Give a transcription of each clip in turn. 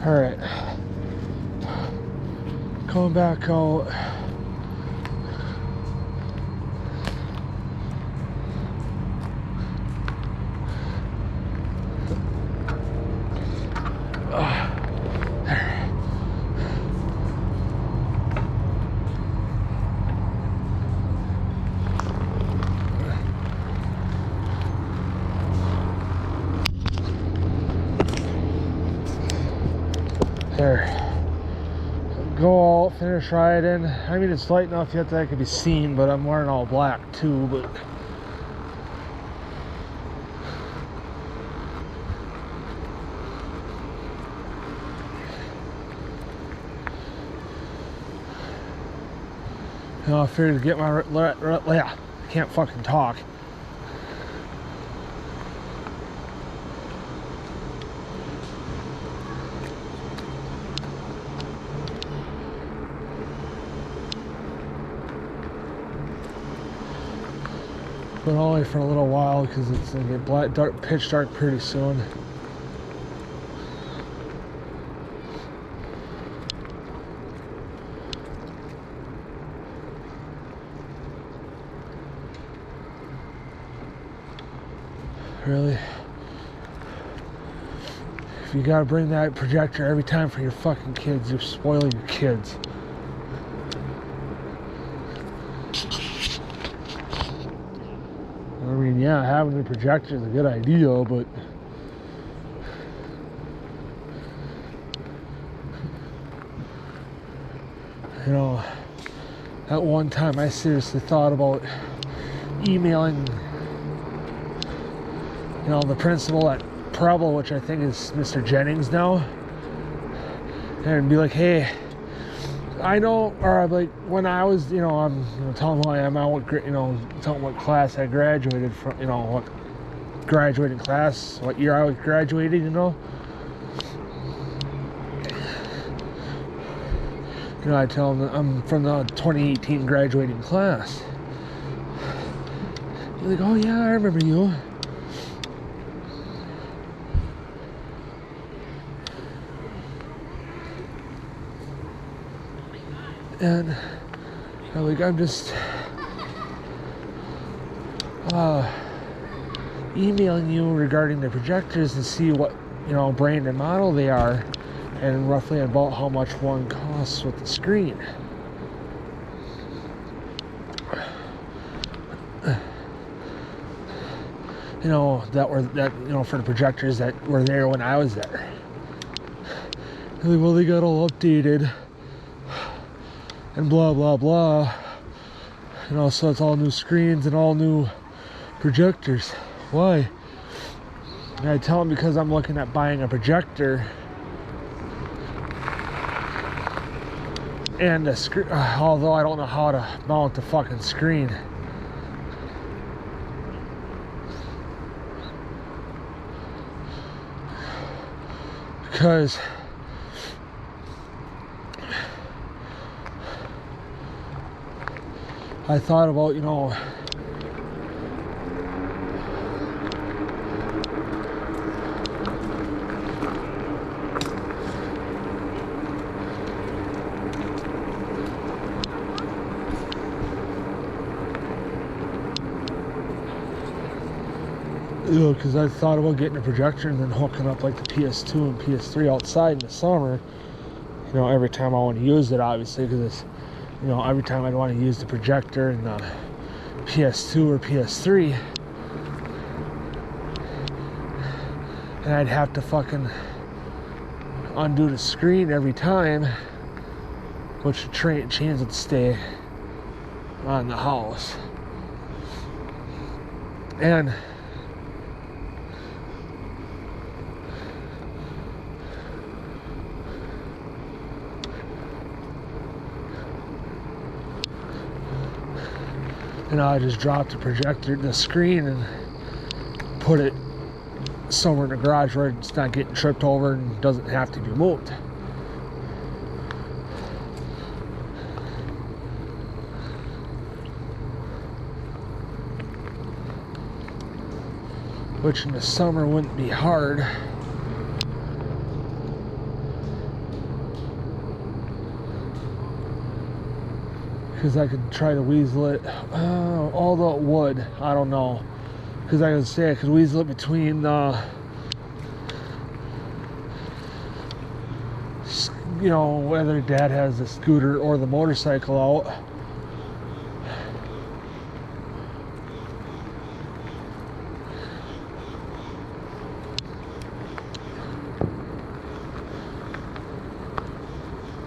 Alright. Coming back out. There. Go out, finish riding. I mean, it's light enough yet that I can be seen, but I'm wearing all black too. But you know, I figured to get my yeah, I can't fucking talk. But only for a little while because it's gonna get black, dark, pitch dark pretty soon. Really? If you gotta bring that projector every time for your fucking kids, you're spoiling your kids. I mean, yeah, having the projector is a good idea, but you know, at one time I seriously thought about emailing, you know, the principal at Preble, which I think is Mr. Jennings now, and be like, hey, I know, or like when I was, you know, I'm telling who I am, telling what class I graduated from, you know, what graduating class, what year I was graduated, you know. You know, I tell them that I'm from the 2018 graduating class. They're like, oh yeah, I remember you. And I'm just emailing you regarding the projectors to see what, you know, brand and model they are and roughly about how much one costs with the screen. You know, for the projectors that were there when I was there. Like, well, they got all updated and blah blah blah, you know, so it's all new screens and all new projectors. Why? And I tell them because I'm looking at buying a projector and a screen, although I don't know how to mount the fucking screen. Because I thought about, you know, because I thought about getting a projector and then hooking up like the PS2 and PS3 outside in the summer. You know, every time I want to use it, obviously, because it's, you know, every time I'd want to use the projector and the PS2 or PS3, and I'd have to fucking undo the screen every time, which the chains would stay on the house. And I just dropped the screen and put it somewhere in the garage where it's not getting tripped over and doesn't have to be moved. Which in the summer wouldn't be hard. because I could try to weasel it. Although it would, I don't know. Because I could say I could weasel it between you know, whether Dad has the scooter or the motorcycle out.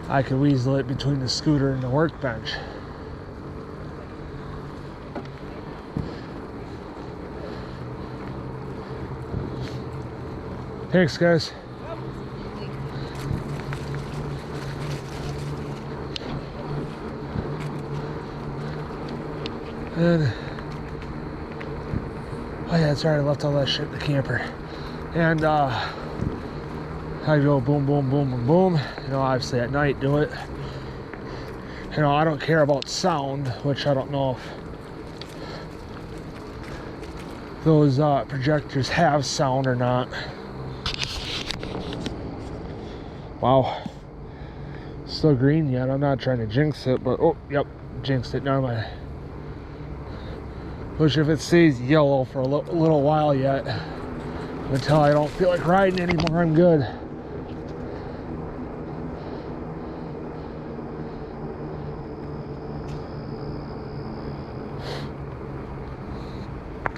I could weasel it between the scooter and the workbench. Thanks, guys. And oh yeah, sorry, I left all that shit in the camper. And I go boom, boom, boom, boom, boom. You know, obviously at night do it. You know, I don't care about sound, which I don't know if those projectors have sound or not. Wow. Still green yet. I'm not trying to jinx it, but oh, yep, jinxed it. Never mind. Which if it stays yellow for a little while yet, until I don't feel like riding anymore, I'm good.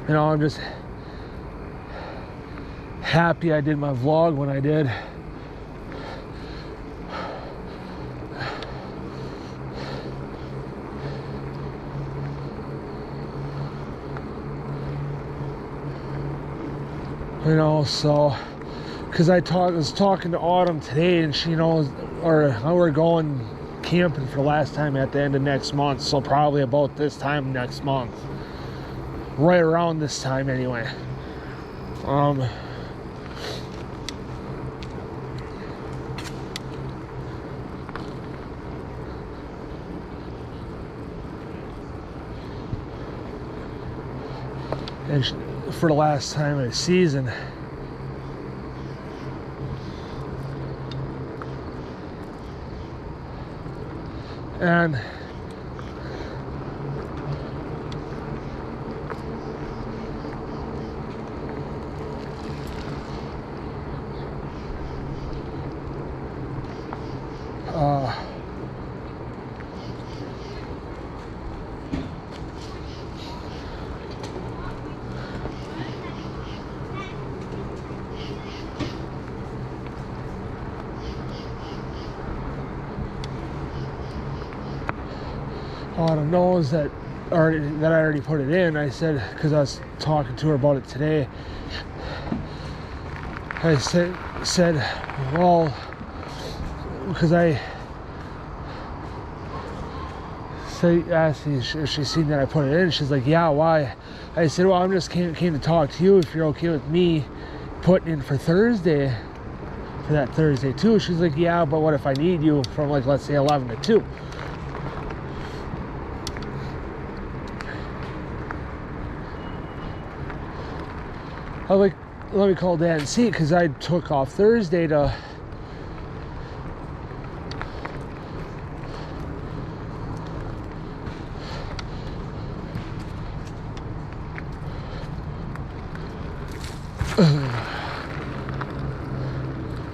You know, I'm just happy I did my vlog when I did. You know, so because I was talking to Autumn today, and she knows, or we're going camping for the last time at the end of next month, so probably about this time next month, right around this time anyway. And for the last time of the season. And Autumn knows that I already put it in. I said, because I was talking to her about it today, I said, well, because I asked if she's seen that I put it in. She's like, yeah, why? I said, well, I'm just came to talk to you if you're okay with me putting in for Thursday, for that Thursday too. She's like, yeah, but what if I need you from, like, let's say 11 to 2? I was like, let me call Dad and see, because I took off Thursday to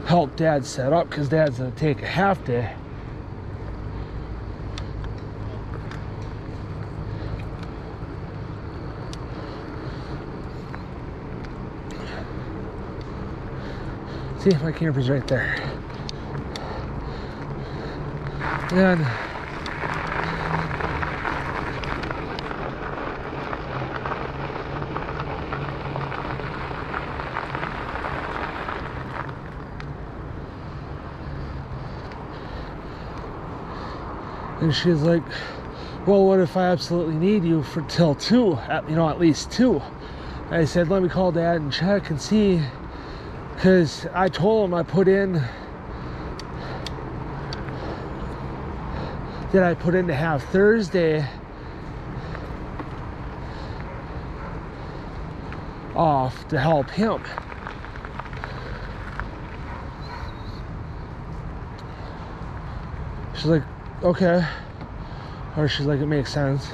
help Dad set up, because Dad's going to take a half day. See, my camper's right there. And she's like, well, what if I absolutely need you for till 2, at least 2? And I said, let me call Dad and check and see. Because I told him I put in that I put in to have Thursday off to help him. She's like, okay. Or she's like, it makes sense.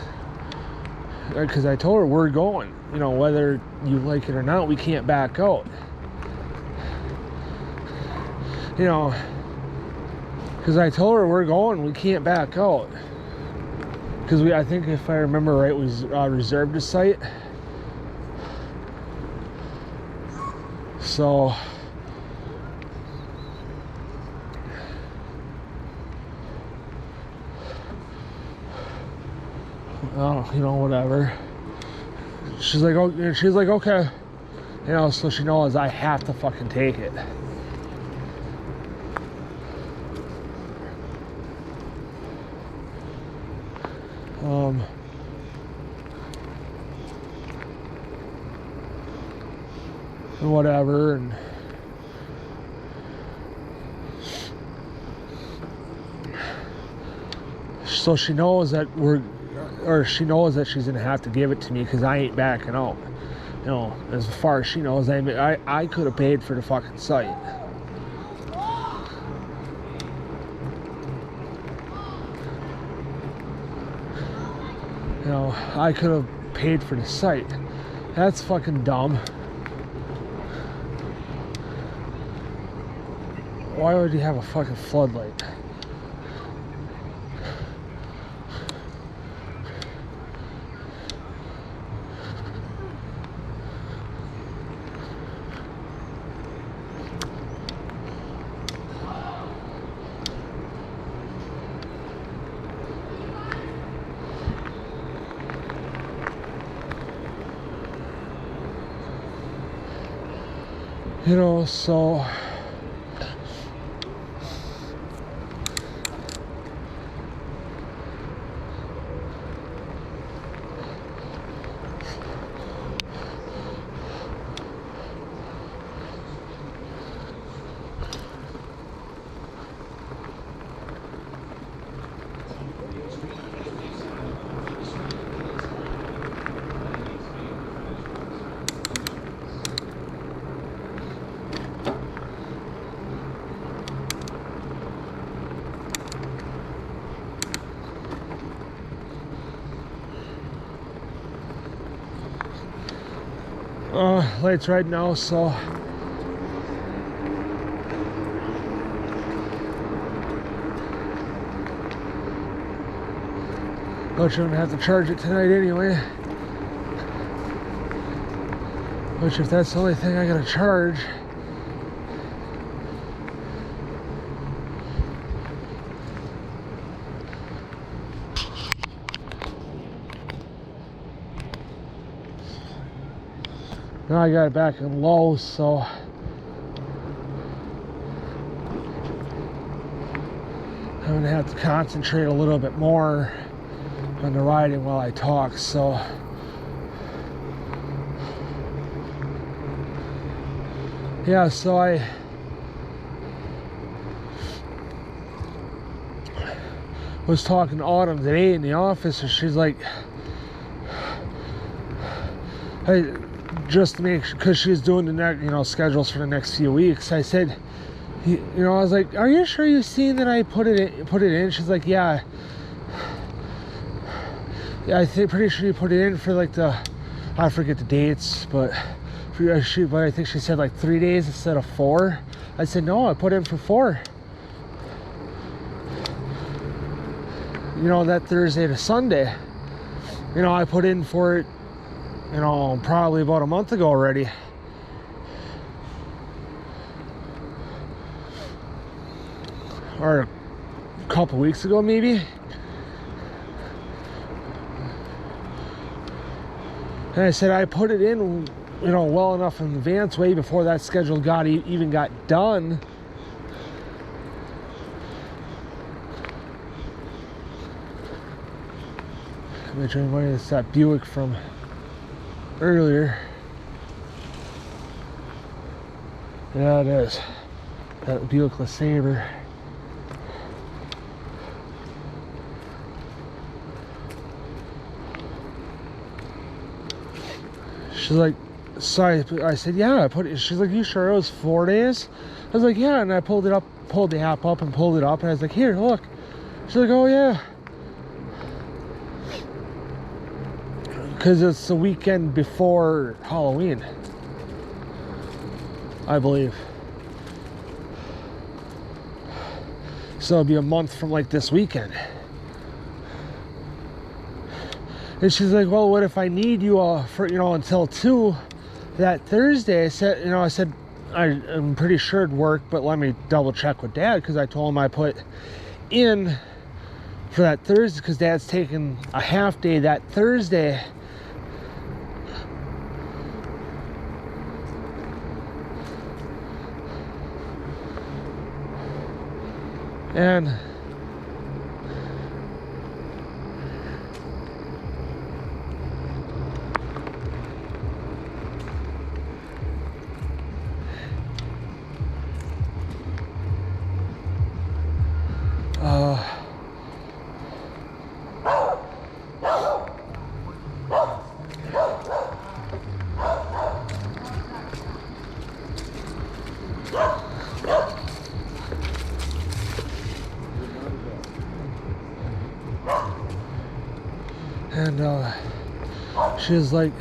Because I told her we're going. You know, whether you like it or not, we can't back out. You know, because I told her we're going, we can't back out. Because I think if I remember right, we reserved a site. So, oh, you know, whatever. She's like, oh, she's like, okay, you know, so she knows I have to fucking take it. And whatever, and so she knows that she knows that she's gonna have to give it to me because I ain't backing out. You know, as far as she knows, I could have paid for the fucking site. You know, I could have paid for the site. That's fucking dumb. Why would you have a fucking floodlight? You know, so lights right now, so but you're gonna have to charge it tonight anyway. Which, if that's the only thing I gotta charge, now I got it back in low, so I'm gonna have to concentrate a little bit more on the riding while I talk. So yeah, so I was talking to Autumn today in the office, and she's like, hey, just to make sure, because she's doing the next, you know, schedules for the next few weeks. I said, you know, I was like, are you sure you've seen that I put it in? She's like, yeah, I think pretty sure you put it in for like I forget the dates, but I think she said like 3 days instead of 4. I said, no, I put in for 4. You know, that Thursday to Sunday. You know, I put in for it, you know, probably about a month ago already. Or a couple weeks ago, maybe. And I said I put it in, you know, well enough in advance, way before that schedule even got done. Which reminded us that Buick from earlier. Yeah, it is. That Buick LeSabre. She's like, sorry, I said, yeah, I put it. She's like, you sure it was 4 days? I was like, yeah, and I pulled the app up and pulled it up, and I was like, here, look. She's like, oh yeah. because it's the weekend before Halloween, I believe. So it'll be a month from like this weekend. And she's like, well, what if I need you for, until 2 that Thursday? I said, I'm pretty sure it'd work, but let me double check with Dad, because I told him I put in for that Thursday because Dad's taking a half day that Thursday. And she was like,